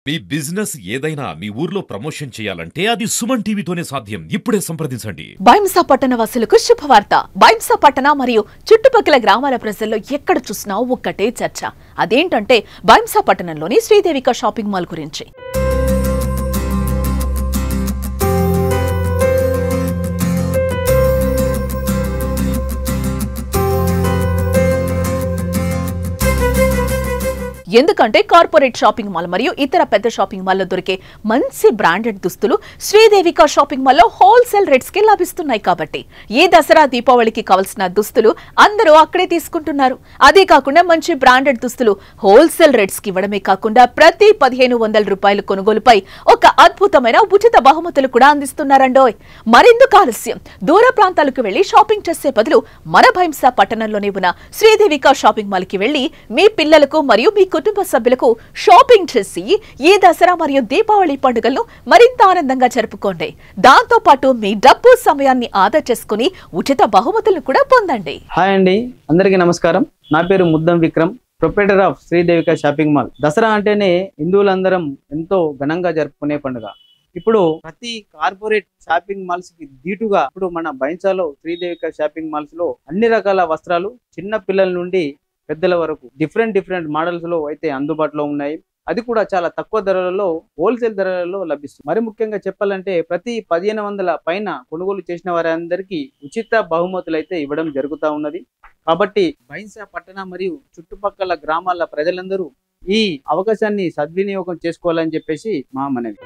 మీ business ఏదైనా మీ ఊర్లో promotion చేయాలంటే అది సుమన్ టీవీతోనే సాధ్యం. ఇప్పుడే సంప్రదించండి. బైంసా పట్టణ వాసులకు శుభవార్త. బైంసా పట్టణ మరియు చుట్టుపక్కల గ్రామాల ప్రజల్లో ఎక్కడ చూసినా ఒక్కటే చర్చ. అదేంటంటే బైంసా పట్టణంలోని శ్రీదేవిక షాపింగ్ మాల్ గురించి. ఎందుకంటే కార్పొరేట్ షాపింగ్ మాల్ మరియు ఇతర పెద్ద షాపింగ్ మాల్లో దొరికే మంచి బ్రాండెడ్ దుస్తులు శ్రీదేవిక షాపింగ్ మాల్లో హోల్సేల్ రేట్స్ కి లభిస్తున్నాయి. కాబట్టి ఈ దసరా దీపావళికి కావాల్సిన దుస్తులు అందరూ అక్కడే తీసుకుంటున్నారు. అదే కాకుండా మంచి బ్రాండెడ్ దుస్తులు హోల్సేల్ రేట్స్ కి ఇవ్వడమే కాకుండా ప్రతి 1500 రూపాయల కొనుగోలుపై ఒక అద్భుతమైన ఉచిత బహుమతులు కూడా అందిస్తున్నారండోయ్. మరెందుకు ఆలస్యం? దూర ప్రాంతాలకు వెళ్లి షాపింగ్ చేసే బదులు మన బైంసా పట్టణంలోనే ఉన్న శ్రీదేవిక షాపింగ్ మాల్ కి వెళ్లి మీ పిల్లలకు మరియు మీ కుటుంబ సభ్యులకు షాపింగ్ చేసి ఈ దసరా మరియు దీపావళి పండుగలను మరింత ఆనందంగా జరుపుకోండి. దాంతో పాటు మీ డబ్బు సమయాన్ని ఆదా చేసుకుని ఉచిత బహుమతులను కూడా పొందండి. హాయ్ అండి, అందరికీ నమస్కారం. నా పేరు Muddam Vikram, proprietor of Sridevika shopping mall. Dasara అంటేనే హిందువులందరం ఎంతో ఘనంగా జరుపుకునే పండుగ. ఇప్పుడు ప్రతి కార్పొరేట్ షాపింగ్ మాల్స్ కి దీటుగా ఇప్పుడు మన బైంసాలో శ్రీదేవిక షాపింగ్ మాల్స్ లో అన్ని రకాల వస్త్రాలు చిన్న పిల్లల నుండి పెద్దల వరకు డిఫరెంట్ మోడల్స్ లో అయితే అందుబాటులో ఉన్నాయి. అది కూడా చాలా తక్కువ ధరలలో, హోల్సేల్ ధరలలో లభిస్తుంది. మరి ముఖ్యంగా చెప్పాలంటే ప్రతి 1500 పైన కొనుగోలు చేసిన వారందరికీ ఉచిత బహుమతులు అయితే ఇవ్వడం జరుగుతూ ఉన్నది. కాబట్టి బైంసా పట్టణ మరియు చుట్టుపక్కల గ్రామాల ప్రజలందరూ ఈ అవకాశాన్ని సద్వినియోగం చేసుకోవాలని చెప్పేసి మా మనవి.